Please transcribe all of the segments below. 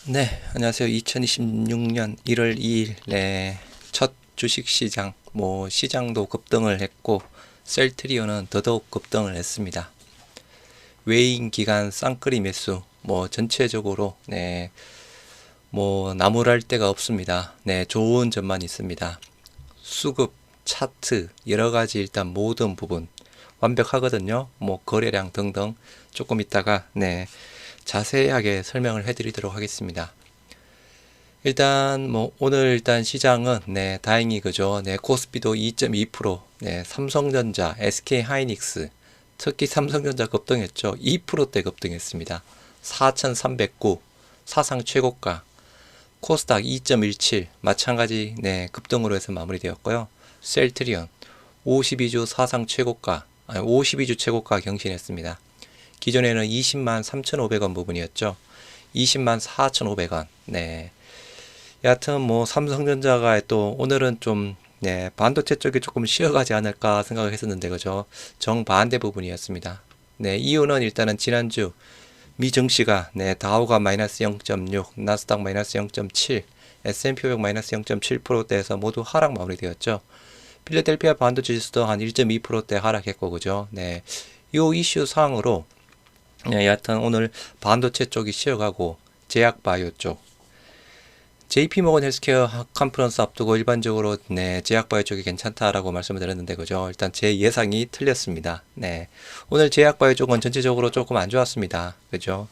네, 안녕하세요. 2026년 1월 2일, 첫 주식시장, 시장도 급등을 했고, 셀트리온은 더더욱 급등을 했습니다. 외인 기간 쌍끌이 매수, 전체적으로, 나무랄 데가 없습니다. 좋은 점만 있습니다. 수급, 차트, 여러 가지 일단 모든 부분, 완벽하거든요. 거래량 등등, 조금 있다가, 자세하게 설명을 해드리도록 하겠습니다. 일단 오늘 일단 시장은 다행히 그죠. 코스피도 2.2%, 삼성전자, SK하이닉스, 특히 삼성전자 급등했죠. 2%대 급등했습니다. 4,309 사상 최고가. 코스닥 2.17 마찬가지 급등으로 해서 마무리되었고요. 셀트리온 52주 사상 최고가, 52주 최고가 경신했습니다. 기존에는 20만 3,500원 부분이었죠. 20만 4,500원. 여하튼 삼성전자가 또 오늘은 좀 반도체 쪽이 조금 쉬어가지 않을까 생각을 했었는데 그죠. 정반대 부분이었습니다. 이유는 일단은 지난주 미 증시가 다우가 마이너스 0.6, 나스닥 마이너스 0.7, S&P 500 마이너스 0.7%대에서 모두 하락 마무리되었죠. 필라델피아 반도체 지수도 한 1.2%대 하락했고 그죠. 요 이슈 사항으로 여하튼 오늘 반도체 쪽이 쉬어가고 제약바이오 쪽 JP모건 헬스케어 컨퍼런스 앞두고 일반적으로 제약바이오 쪽이 괜찮다라고 말씀을 드렸는데 그죠. 일단 제 예상이 틀렸습니다. 오늘 제약바이오 쪽은 전체적으로 조금 안 좋았습니다. 그죠.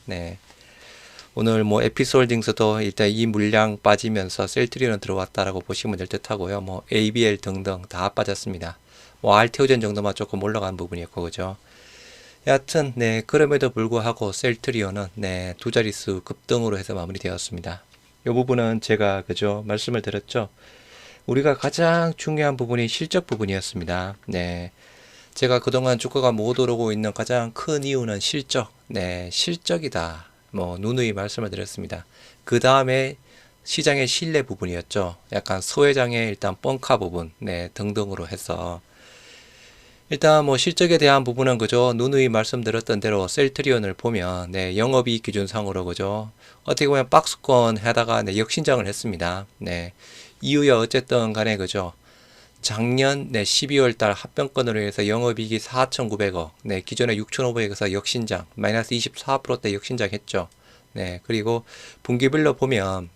오늘 에피스홀딩스도 일단 이 물량 빠지면서 셀트리온 들어왔다라고 보시면 될 듯하고요. ABL 등등 다 빠졌습니다. 알테오젠 정도만 조금 올라간 부분이었고 그죠. 여하튼 그럼에도 불구하고 셀트리온은 두 자릿수 급등으로 해서 마무리되었습니다. 이 부분은 제가 그죠 말씀을 드렸죠. 우리가 가장 중요한 부분이 실적 부분이었습니다. 제가 그동안 주가가 못 오르고 있는 가장 큰 이유는 실적, 실적이다. 누누이 말씀을 드렸습니다. 그 다음에 시장의 신뢰 부분이었죠. 약간 소회장의 일단 뻥카 부분, 등등으로 해서 일단 실적에 대한 부분은 그죠. 누누이 말씀드렸던 대로 셀트리온을 보면 영업이익 기준상으로 그죠. 어떻게 보면 박스권 하다가 역신장을 했습니다. 이후에 어쨌든 간에 그죠. 작년 12월 달 합병권으로 해서 영업이익이 4,900억, 기존에 6,500억에서 역신장, 마이너스 24%대 역신장했죠. 그리고 분기별로 보면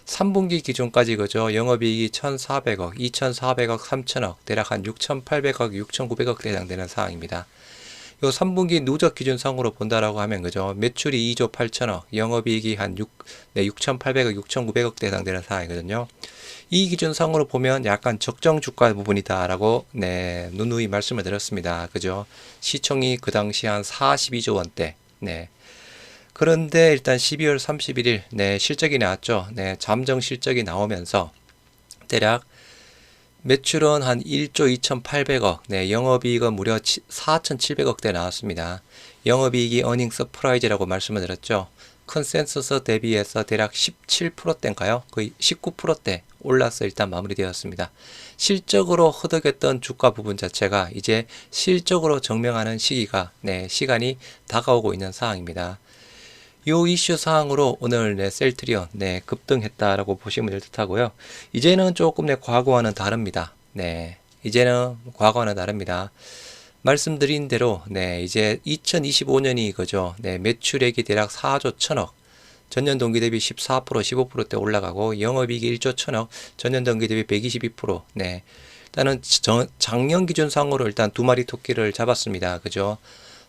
3분기 기준까지 그죠. 영업이익이 1,400억, 2,400억, 3,000억, 대략 한 6,800억, 6,900억 해당되는 사항입니다. 요 3분기 누적 기준상으로 본다라고 하면 그죠. 매출이 2조 8천억, 영업이익이 한 6,800억, 6,900억 해당되는 사항이거든요. 이 기준상으로 보면 약간 적정 주가 부분이다라고 누누이 말씀을 드렸습니다. 그죠. 시총이 그 당시 한 42조 원대. 그런데 일단 12월 31일 실적이 나왔죠. 잠정 실적이 나오면서 대략 매출은 한 1조 2,800억, 영업이익은 무려 4,700억대 나왔습니다. 영업이익이 어닝 서프라이즈라고 말씀을 드렸죠. 컨센서스 대비해서 대략 17%대인가요? 거의 19%대 올라서 일단 마무리되었습니다. 실적으로 허덕였던 주가 부분 자체가 이제 실적으로 증명하는 시간이 다가오고 있는 상황입니다. 요 이슈 사항으로 오늘 셀트리온 급등했다라고 보시면 될 듯하고요. 이제는 조금 과거와는 다릅니다. 이제는 과거와는 다릅니다. 말씀드린 대로 이제 2025년이 그죠. 매출액이 대략 4조 1천억, 전년 동기 대비 14%, 15%대 올라가고 영업이익이 1조 1천억, 전년 동기 대비 122%. 일단은 작년 기준상으로 일단 두 마리 토끼를 잡았습니다. 그죠?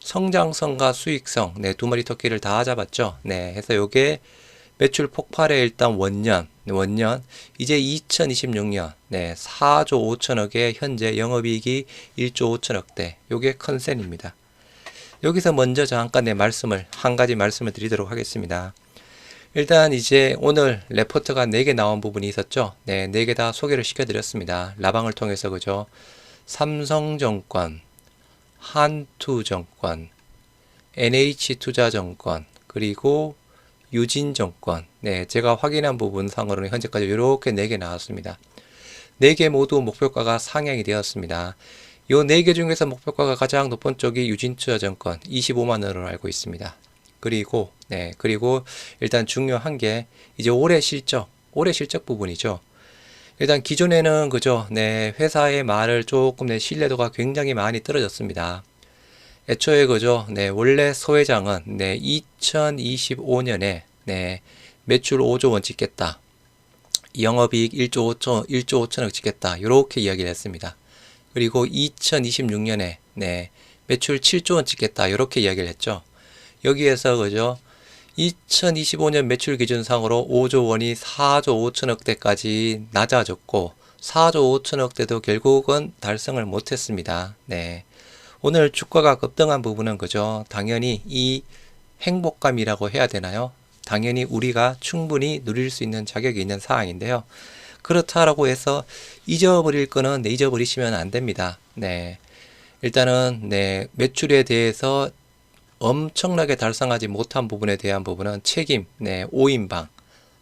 성장성과 수익성, 두 마리 토끼를 다 잡았죠. 해서 요게 매출 폭발의 일단 원년, 이제 2026년, 4조 5천억에 현재 영업이익이 1조 5천억대, 요게 컨센입니다. 여기서 먼저 잠깐 한 가지 말씀을 드리도록 하겠습니다. 일단 이제 오늘 레포트가 4개 나온 부분이 있었죠. 4개 다 소개를 시켜드렸습니다. 라방을 통해서 그죠. 삼성증권, 한투증권, NH투자증권, 그리고 유진증권. 제가 확인한 부분 상으로는 현재까지 이렇게 4개 나왔습니다. 4개 모두 목표가가 상향이 되었습니다. 요 4개 중에서 목표가가 가장 높은 쪽이 유진투자증권 25만원으로 알고 있습니다. 그리고 그리고 일단 중요한 게 이제 올해 실적 부분이죠. 일단 기존에는 그죠, 회사의 말을 조금 신뢰도가 굉장히 많이 떨어졌습니다. 애초에 그죠, 원래 소 회장은 2025년에 매출 5조 원 찍겠다. 영업이익 1조 5천억 찍겠다. 이렇게 이야기를 했습니다. 그리고 2026년에 매출 7조 원 찍겠다. 이렇게 이야기를 했죠. 여기에서 그죠, 2025년 매출 기준상으로 5조 원이 4조 5천억대까지 낮아졌고 4조 5천억대도 결국은 달성을 못했습니다. 오늘 주가가 급등한 부분은 그죠, 당연히 이 행복감이라고 해야 되나요? 당연히 우리가 충분히 누릴 수 있는 자격이 있는 사항인데요. 그렇다라고 해서 잊어버릴 거는 잊어버리시면 안 됩니다. 일단은 매출에 대해서 엄청나게 달성하지 못한 부분에 대한 부분은 책임 5인방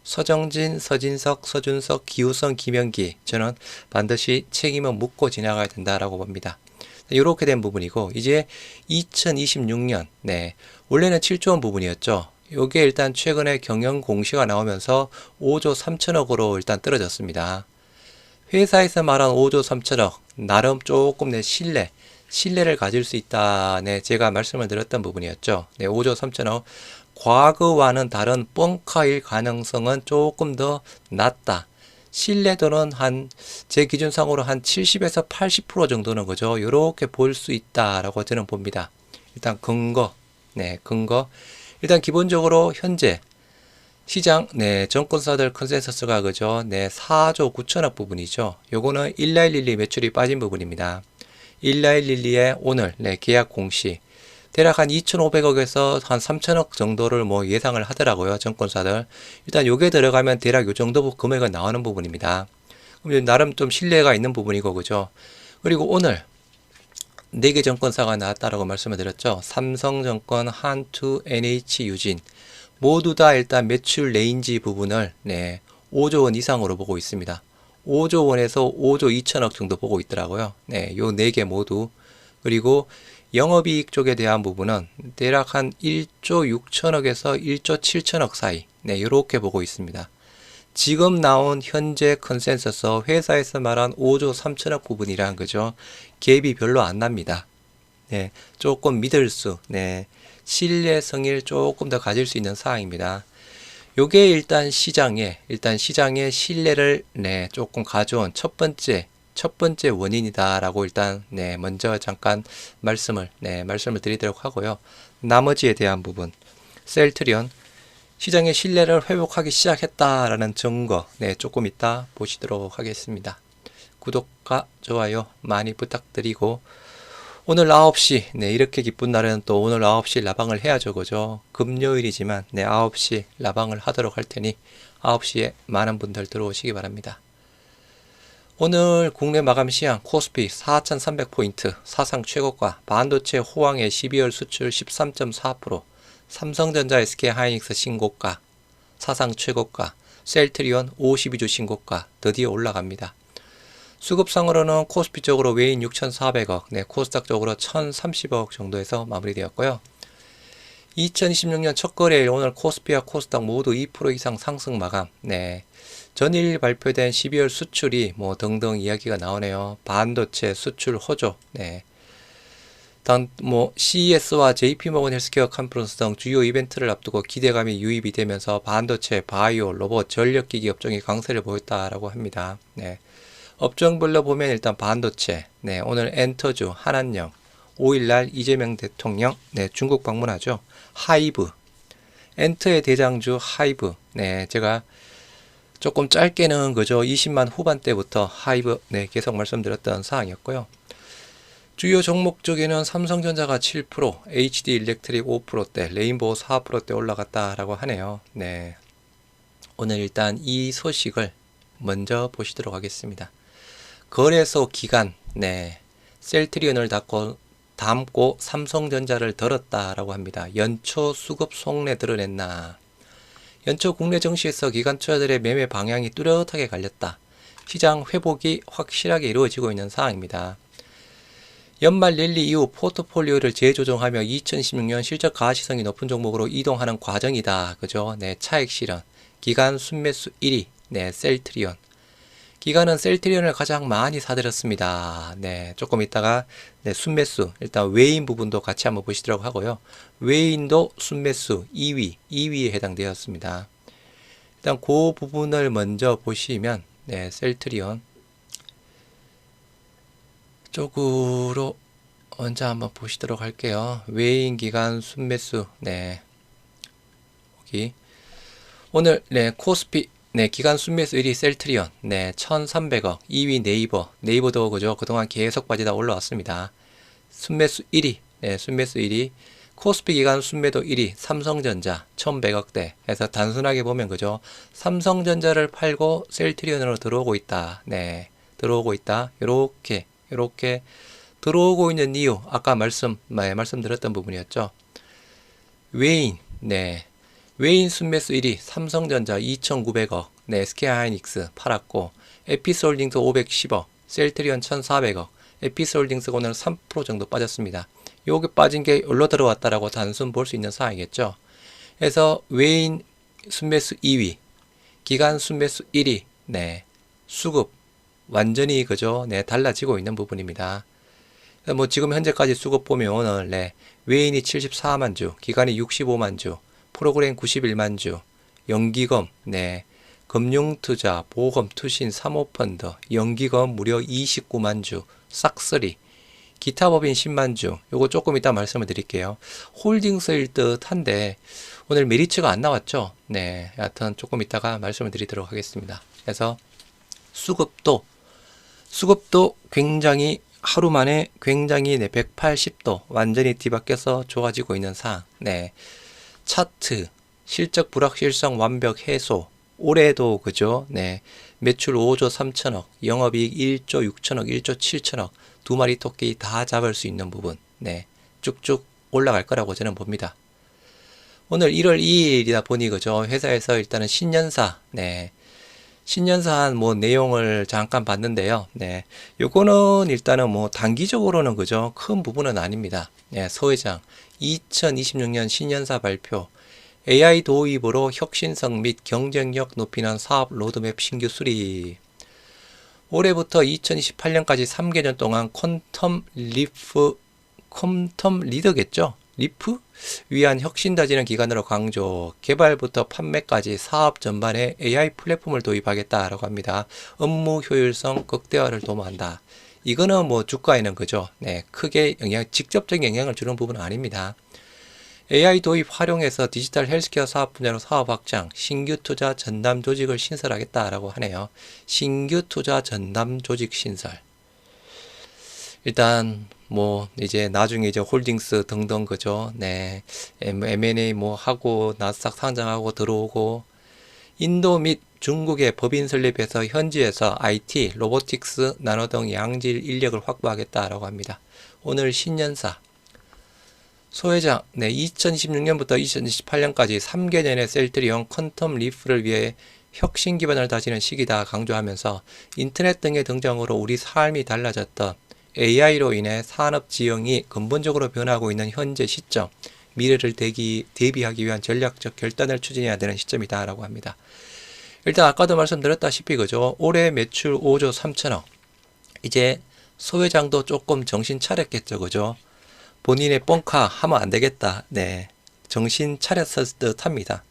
서정진, 서진석, 서준석, 기우성, 김영기, 저는 반드시 책임을 묻고 지나가야 된다라고 봅니다. 이렇게 된 부분이고, 이제 2026년 원래는 7조 원 부분이었죠. 요게 일단 최근에 경영 공시가 나오면서 5조 3천억으로 일단 떨어졌습니다. 회사에서 말한 5조 3천억 나름 조금 신뢰를 가질 수 있다. 제가 말씀을 드렸던 부분이었죠. 5조 3천억. 과거와는 다른 뻥카일 가능성은 조금 더 낮다. 신뢰도는 제 기준상으로 한 70에서 80% 정도는 그죠, 요렇게 볼 수 있다라고 저는 봅니다. 일단 근거. 일단 기본적으로 현재 시장 정권사들 컨센서스가 그죠, 4조 9천억 부분이죠. 요거는 1112 매출이 빠진 부분입니다. 1112의 오늘 계약 공시 대략 한 2,500억에서 한 3천억 정도를 예상을 하더라고요, 정권사들. 일단 요게 들어가면 대략 요 정도 금액은 나오는 부분입니다. 그럼 나름 좀 신뢰가 있는 부분이고, 그죠. 그리고 오늘 4개 정권사가 나왔다라고 말씀을 드렸죠. 삼성정권, 한투, NH유진 모두 다 일단 매출 레인지 부분을 5조 원 이상으로 보고 있습니다. 5조 원에서 5조 2천억 정도 보고 있더라고요. 요 4개 모두. 그리고 영업이익 쪽에 대한 부분은 대략 한 1조 6천억에서 1조 7천억 사이 이렇게 보고 있습니다. 지금 나온 현재 컨센서스 회사에서 말한 5조 3천억 부분이란 그죠, 갭이 별로 안 납니다. 조금 믿을 수, 신뢰성을 조금 더 가질 수 있는 사항입니다. 요게 일단 시장의 신뢰를 조금 가져온 첫 번째 원인이다라고 일단 먼저 잠깐 말씀을 드리도록 하고요. 나머지에 대한 부분, 셀트리온 시장의 신뢰를 회복하기 시작했다라는 증거 조금 이따 보시도록 하겠습니다. 구독과 좋아요 많이 부탁드리고, 오늘 9시 이렇게 기쁜 날에는 또 오늘 9시 라방을 해야죠, 그죠. 금요일이지만 9시 라방을 하도록 할 테니 9시에 많은 분들 들어오시기 바랍니다. 오늘 국내 마감 시황 코스피 4,300포인트 사상 최고가, 반도체 호황의 12월 수출 13.4%, 삼성전자 SK하이닉스 신고가, 사상 최고가, 셀트리온 52주 신고가 드디어 올라갑니다. 수급상으로는 코스피 쪽으로 외인 6,400억, 코스닥 쪽으로 1,030억 정도에서 마무리되었고요. 2026년 첫 거래일 오늘 코스피와 코스닥 모두 2% 이상 상승 마감. 전일 발표된 12월 수출이 등등 이야기가 나오네요. 반도체 수출 호조. CES와 JP모건 헬스케어 컨퍼런스 등 주요 이벤트를 앞두고 기대감이 유입이 되면서 반도체, 바이오, 로봇, 전력기기 업종이 강세를 보였다라고 합니다. 업종별로 보면 일단 반도체, 오늘 엔터주, 한한령, 5일날 이재명 대통령, 중국 방문하죠. 하이브, 엔터의 대장주 하이브, 제가 조금 짧게는 그저 20만 후반대부터 하이브, 계속 말씀드렸던 사항이었고요. 주요 종목 쪽에는 삼성전자가 7%, HD 일렉트릭 5%대, 레인보우 4%대 올라갔다라고 하네요. 오늘 일단 이 소식을 먼저 보시도록 하겠습니다. 거래소 기간, 셀트리온을 담고 삼성전자를 들었다라고 합니다. 연초 수급 속내 드러냈나. 연초 국내 증시에서 기관 투자들의 매매 방향이 뚜렷하게 갈렸다. 시장 회복이 확실하게 이루어지고 있는 상황입니다. 연말 랠리 이후 포트폴리오를 재조정하며 2016년 실적 가시성이 높은 종목으로 이동하는 과정이다. 그죠? 네, 차익 실현. 기간 순매수 1위. 네, 셀트리온. 기관은 셀트리온을 가장 많이 사들였습니다. 네, 조금 있다가 네, 순매수 일단 외인 부분도 같이 한번 보시도록 하고요. 외인도 순매수 2위에 해당되었습니다. 일단 그 부분을 먼저 보시면 네, 셀트리온 쪽으로 먼저 한번 보시도록 할게요. 외인 기간 순매수 네, 여기 오늘 네, 코스피 네, 기간 순매수 1위 셀트리온, 네, 1300억, 2위 네이버, 네이버도 그죠, 그동안 계속 빠지다 올라왔습니다. 순매수 1위, 네, 순매수 1위, 코스피 기간 순매도 1위, 삼성전자, 1100억대, 해서 단순하게 보면 그죠, 삼성전자를 팔고 셀트리온으로 들어오고 있다, 네, 들어오고 있다, 요렇게 들어오고 있는 이유, 아까 말씀드렸던 부분이었죠. 외인, 네, 외인 순매수 1위 삼성전자 2,900억, 네, SK하이닉스 팔았고, 에피스홀딩스 510억, 셀트리온 1,400억, 에피스홀딩스가 오늘 3% 정도 빠졌습니다. 요게 빠진 게 올라 들어왔다라고 단순 볼 수 있는 사항이겠죠. 그래서 외인 순매수 2위, 기간 순매수 1위, 네, 수급 완전히 그죠, 네, 달라지고 있는 부분입니다. 뭐 지금 현재까지 수급 보면 오늘 네, 외인이 74만 주, 기간이 65만 주, 프로그램 91만 주, 연기금, 네, 금융투자, 보험, 투신, 사모펀드, 연기금 무려 29만 주, 싹쓸이, 기타 법인 10만 주, 요거 조금 이따 말씀을 드릴게요. 홀딩스일 듯 한데, 오늘 메리츠가 안 나왔죠? 네, 여하튼 조금 이따가 말씀을 드리도록 하겠습니다. 그래서 수급도 굉장히 하루 만에 굉장히 네, 180도 완전히 뒤바뀌어서 좋아지고 있는 상황. 네. 차트, 실적 불확실성 완벽 해소. 올해도 그죠? 네. 매출 5조 3천억, 영업이익 1조 6천억, 1조 7천억. 두 마리 토끼 다 잡을 수 있는 부분. 네. 쭉쭉 올라갈 거라고 저는 봅니다. 오늘 1월 2일이다 보니 그죠? 회사에서 일단은 신년사, 네. 신년사한 뭐 내용을 잠깐 봤는데요. 네. 요거는 일단은 뭐 단기적으로는 그죠? 큰 부분은 아닙니다. 네. 서 회장 2026년 신년사 발표, AI 도입으로 혁신성 및 경쟁력 높이는 사업 로드맵 신규 수립. 올해부터 2028년까지 3개년 동안 퀀텀 리더겠죠? 리프? 위한 혁신 다지는 기간으로 강조, 개발부터 판매까지 사업 전반에 AI 플랫폼을 도입하겠다라고 합니다. 업무 효율성 극대화를 도모한다. 이거는 뭐 주가에는 그죠? 네, 크게 직접적인 영향을 주는 부분은 아닙니다. AI 도입 활용해서 디지털 헬스케어 사업 분야로 사업 확장, 신규 투자 전담 조직을 신설하겠다라고 하네요. 신규 투자 전담 조직 신설. 일단 뭐 이제 나중에 이제 홀딩스 등등 그죠? 네, M&A 뭐 하고 나스닥 상장하고 들어오고, 인도 및 중국의 법인 설립해서 현지에서 IT, 로보틱스, 나노 등 양질 인력을 확보하겠다라고 합니다. 오늘 신년사 소 회장, 네, 2016년부터 2028년까지 3개년의 셀트리온 퀀텀 리프를 위해 혁신 기반을 다지는 시기다 강조하면서, 인터넷 등의 등장으로 우리 삶이 달라졌던 AI로 인해 산업 지형이 근본적으로 변하고 있는 현재 시점, 미래를 대비하기 위한 전략적 결단을 추진해야 되는 시점이다 라고 합니다. 일단 아까도 말씀드렸다시피 그죠? 올해 매출 5조 3천억. 이제 소 회장도 조금 정신 차렸겠죠, 그죠? 본인의 뻥카 하면 안 되겠다. 네, 정신 차렸을 듯 합니다.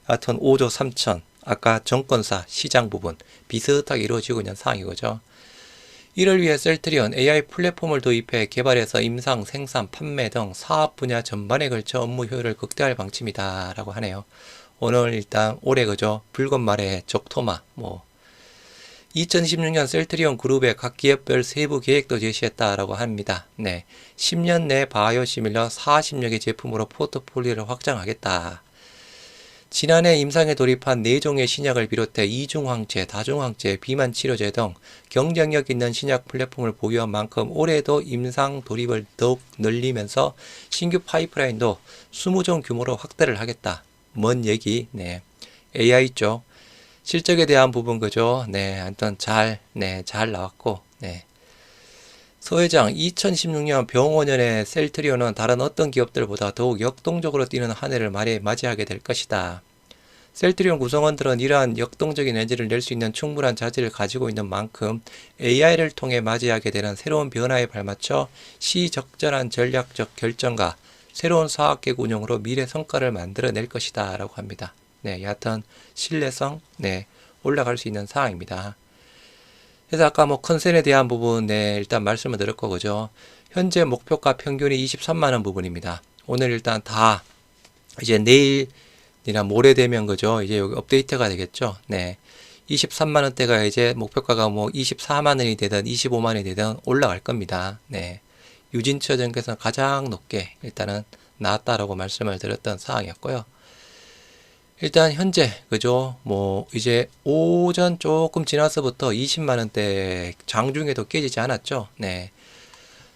하여튼 5조 3천. 아까 정권사 시장 부분 비슷하게 이루어지고 있는 상황이죠. 이를 위해 셀트리온 AI 플랫폼을 도입해 개발해서 임상, 생산, 판매 등 사업 분야 전반에 걸쳐 업무 효율을 극대화할 방침이다 라고 하네요. 오늘 일단 올해 그죠? 붉은 말에 적토마 2016년 셀트리온 그룹의 각 기업별 세부 계획도 제시했다라고 합니다. 네, 10년 내 바이오 시밀러 40여 개 제품으로 포트폴리오를 확장하겠다. 지난해 임상에 돌입한 4종의 신약을 비롯해 이중항체, 다중항체, 비만 치료제 등 경쟁력 있는 신약 플랫폼을 보유한 만큼 올해도 임상 돌입을 더욱 늘리면서 신규 파이프라인도 20종 규모로 확대를 하겠다. 뭔 얘기? 네, AI 쪽 실적에 대한 부분 그죠? 네, 하여튼 잘 나왔고, 네. 서회장, 2016년 병5년의 셀트리온은 다른 어떤 기업들보다 더욱 역동적으로 뛰는 한 해를 맞이하게 될 것이다. 셀트리온 구성원들은 이러한 역동적인 에너지를 낼 수 있는 충분한 자질을 가지고 있는 만큼 AI를 통해 맞이하게 되는 새로운 변화에 발맞춰 시적절한 전략적 결정과 새로운 사업계획 운영으로 미래 성과를 만들어낼 것이다 라고 합니다. 네, 여하튼 신뢰성 올라갈 수 있는 사항입니다. 그래서 아까 컨센에 대한 부분 일단 말씀을 드렸고 그죠. 현재 목표가 평균이 23만원 부분입니다. 오늘 일단 다 이제 내일이나 모레 되면 그죠. 이제 여기 업데이트가 되겠죠. 네. 23만원대가 이제 목표가가 24만원이 되든 25만원이 되든 올라갈 겁니다. 네. 유진투자증권에서는 가장 높게 일단은 나왔다라고 말씀을 드렸던 사항이었고요. 일단 현재 그죠 이제 오전 조금 지나서부터 20만원대 장중에도 깨지지 않았죠. 네.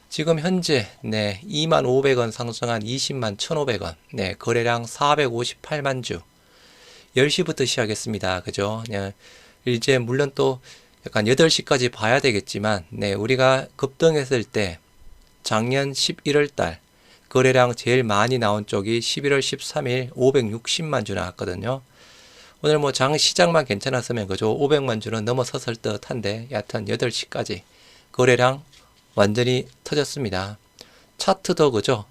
지금 현재 25,500원 상승한 201,000 1,500원 거래량 458만 주 10시부터 시작했습니다. 그죠. 이제 물론 또 약간 8시까지 봐야 되겠지만 우리가 급등했을 때 작년 11월달 거래량 제일 많이 나온 쪽이 11월 13일 560만 주 나왔거든요. 오늘 시장만 괜찮았으면 그죠 500만 주는 넘어섰을 듯한데 여하튼 8시까지 거래량 완전히 터졌습니다. 차트도 그죠.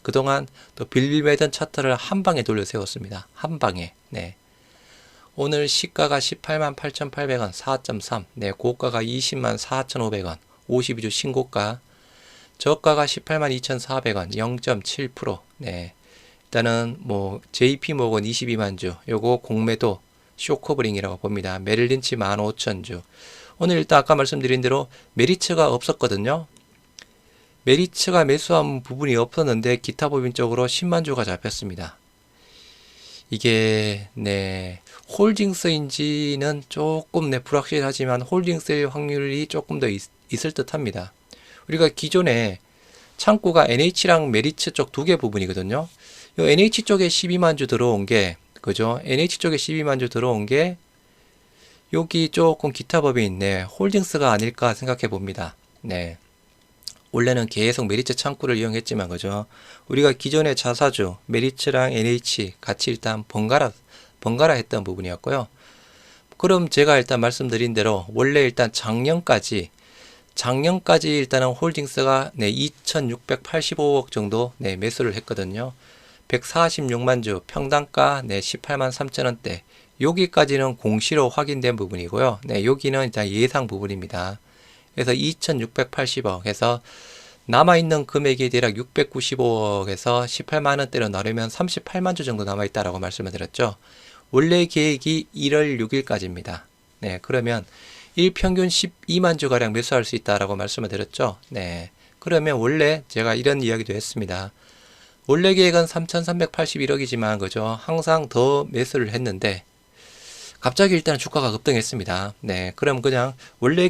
그동안 또 빌빌매던 차트를 한 방에 돌려 세웠습니다. 한 방에. 오늘 시가가 188,800원 4.3. 고가가 204,500원 52주 신고가. 저가가 182,400원 0.7%. 일단은 JP모건 22만 주. 요거 공매도 쇼커브링이라고 봅니다. 메릴린치 15,000주. 오늘 일단 아까 말씀드린 대로 메리츠가 없었거든요. 메리츠가 매수한 부분이 없었는데 기타 법인 쪽으로 10만 주가 잡혔습니다. 이게 홀딩스인지는 조금 불확실하지만 홀딩스의 확률이 조금 더 있을 듯 합니다. 우리가 기존에 창구가 NH랑 메리츠 쪽 두 개 부분이거든요. 요 NH 쪽에 12만 주 들어온 게 그죠? NH 쪽에 12만 주 들어온 게 여기 조금 기타 법인 홀딩스가 아닐까 생각해 봅니다. 원래는 계속 메리츠 창구를 이용했지만 그죠? 우리가 기존의 자사주 메리츠랑 NH 같이 일단 번갈아 했던 부분이었고요. 그럼 제가 일단 말씀드린 대로 원래 일단 작년까지 일단은 홀딩스가 2,685억 정도 매수를 했거든요. 146만 주 평당가 18만 3천원대 여기까지는 공시로 확인된 부분이고요. 여기는 일단 예상 부분입니다. 그래서 2,680억 해서 남아있는 금액이 대략 695억에서 18만원대로 나누면 38만 주 정도 남아있다라고 말씀을 드렸죠. 원래 계획이 1월 6일까지입니다. 그러면 일평균 12만 주가량 매수할 수 있다라고 말씀을 드렸죠. 그러면 원래 제가 이런 이야기도 했습니다. 원래 계획은 3,381억이지만 그죠. 항상 더 매수를 했는데 갑자기 일단 주가가 급등했습니다. 그럼 그냥 원래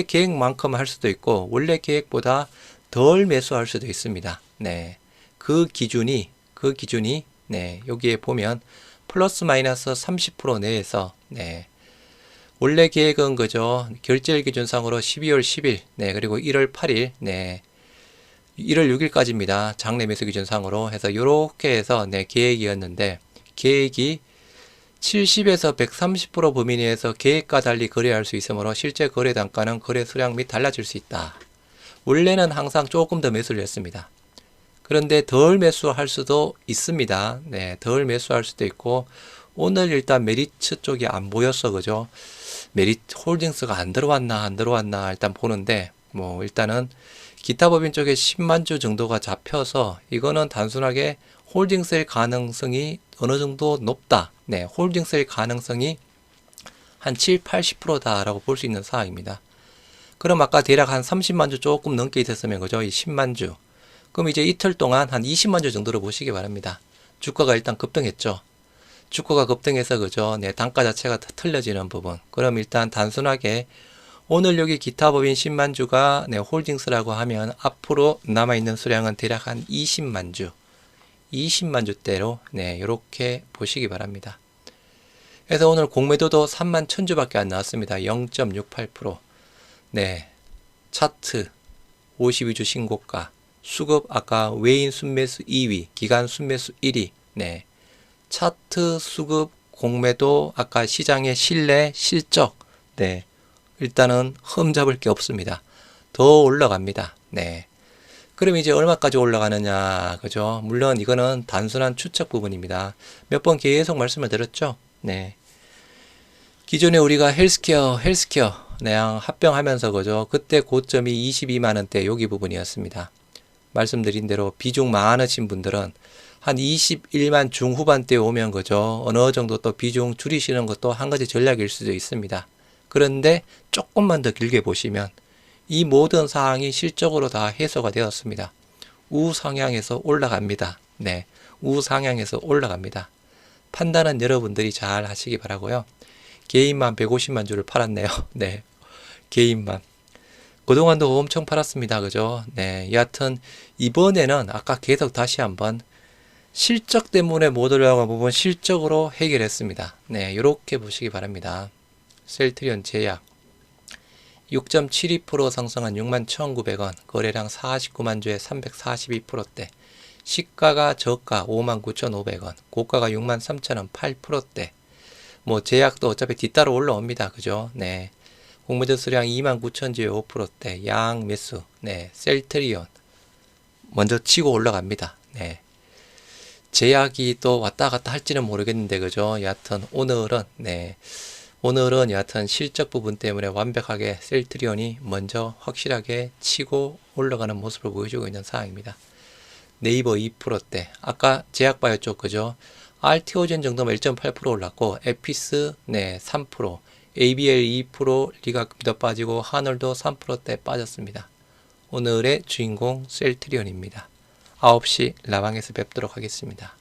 계획만큼 할 수도 있고 원래 계획보다 덜 매수할 수도 있습니다. 그 기준이 여기에 보면 플러스 마이너스 30% 내에서 원래 계획은 그죠. 결제일 기준상으로 12월 10일 그리고 1월 8일 1월 6일까지입니다. 장내 매수 기준상으로 해서 요렇게 해서 계획이었는데 계획이 70에서 130% 범위 내에서 계획과 달리 거래할 수 있으므로 실제 거래 단가는 거래 수량 및 달라질 수 있다. 원래는 항상 조금 더 매수를 했습니다. 그런데 덜 매수할 수도 있습니다. 덜 매수할 수도 있고 오늘 일단 메리츠 쪽이 안 보였어 그죠. 메리츠 홀딩스가 안 들어왔나 일단 보는데 일단은 기타 법인 쪽에 10만 주 정도가 잡혀서 이거는 단순하게 홀딩스일 가능성이 어느 정도 높다. 홀딩스일 가능성이 한 7, 80%다라고 볼 수 있는 사항입니다. 그럼 아까 대략 한 30만 주 조금 넘게 있었으면 그죠? 이 10만 주. 그럼 이제 이틀 동안 한 20만 주 정도로 보시기 바랍니다. 주가가 일단 급등했죠. 주가가 급등해서 그죠? 단가 자체가 틀려지는 부분. 그럼 일단 단순하게 오늘 여기 기타 법인 10만 주가 홀딩스라고 하면 앞으로 남아있는 수량은 대략 한 20만 주. 20만 주대로 이렇게 보시기 바랍니다. 그래서 오늘 공매도도 3만 1000주밖에 안 나왔습니다. 0.68%. 차트 52주 신고가, 수급 아까 외인 순매수 2위, 기간 순매수 1위. 네. 차트, 수급, 공매도 아까 시장의 신뢰, 실적. 네. 일단은 흠잡을 게 없습니다. 더 올라갑니다. 네. 그럼 이제 얼마까지 올라가느냐, 그죠? 물론 이거는 단순한 추측 부분입니다. 몇 번 계속 말씀을 드렸죠? 네. 기존에 우리가 헬스케어, 그냥 합병하면서, 그죠? 그때 고점이 22만원대 여기 부분이었습니다. 말씀드린 대로 비중 많으신 분들은 한 21만 중후반대에 오면, 그죠? 어느 정도 또 비중 줄이시는 것도 한 가지 전략일 수도 있습니다. 그런데 조금만 더 길게 보시면 이 모든 사항이 실적으로 다 해소가 되었습니다. 우상향해서 올라갑니다. 네, 우상향해서 올라갑니다. 판단은 여러분들이 잘 하시기 바라고요. 개인만 150만 주를 팔았네요. 네, 개인만. 그동안도 엄청 팔았습니다. 그죠? 네, 여하튼 이번에는 아까 계속 다시 한번 실적 때문에 못 올라간 부분 실적으로 해결했습니다. 네, 이렇게 보시기 바랍니다. 셀트리온 제약 6.72% 상승한 61,900원, 거래량 49만 주에 342%대, 시가가 저가 59,500원, 고가가 63,000원 8%대. 뭐 제약도 어차피 뒤따라 올라옵니다. 그죠? 네. 공매도 수량 29,000주에 5%대, 양 매수. 네. 셀트리온 먼저 치고 올라갑니다. 네. 제약이 또 왔다 갔다 할지는 모르겠는데, 그죠? 여하튼 오늘은 네. 오늘은 여하튼 실적 부분 때문에 완벽하게 셀트리온이 먼저 확실하게 치고 올라가는 모습을 보여주고 있는 상황입니다. 네이버 2%대, 아까 제약바이오 쪽, 그죠? RTO젠 정도면 1.8% 올랐고, 에피스 네 3%, ABL 2%, 리가금도 빠지고 하늘도 3%대 빠졌습니다. 오늘의 주인공 셀트리온입니다. 9시 라방에서 뵙도록 하겠습니다.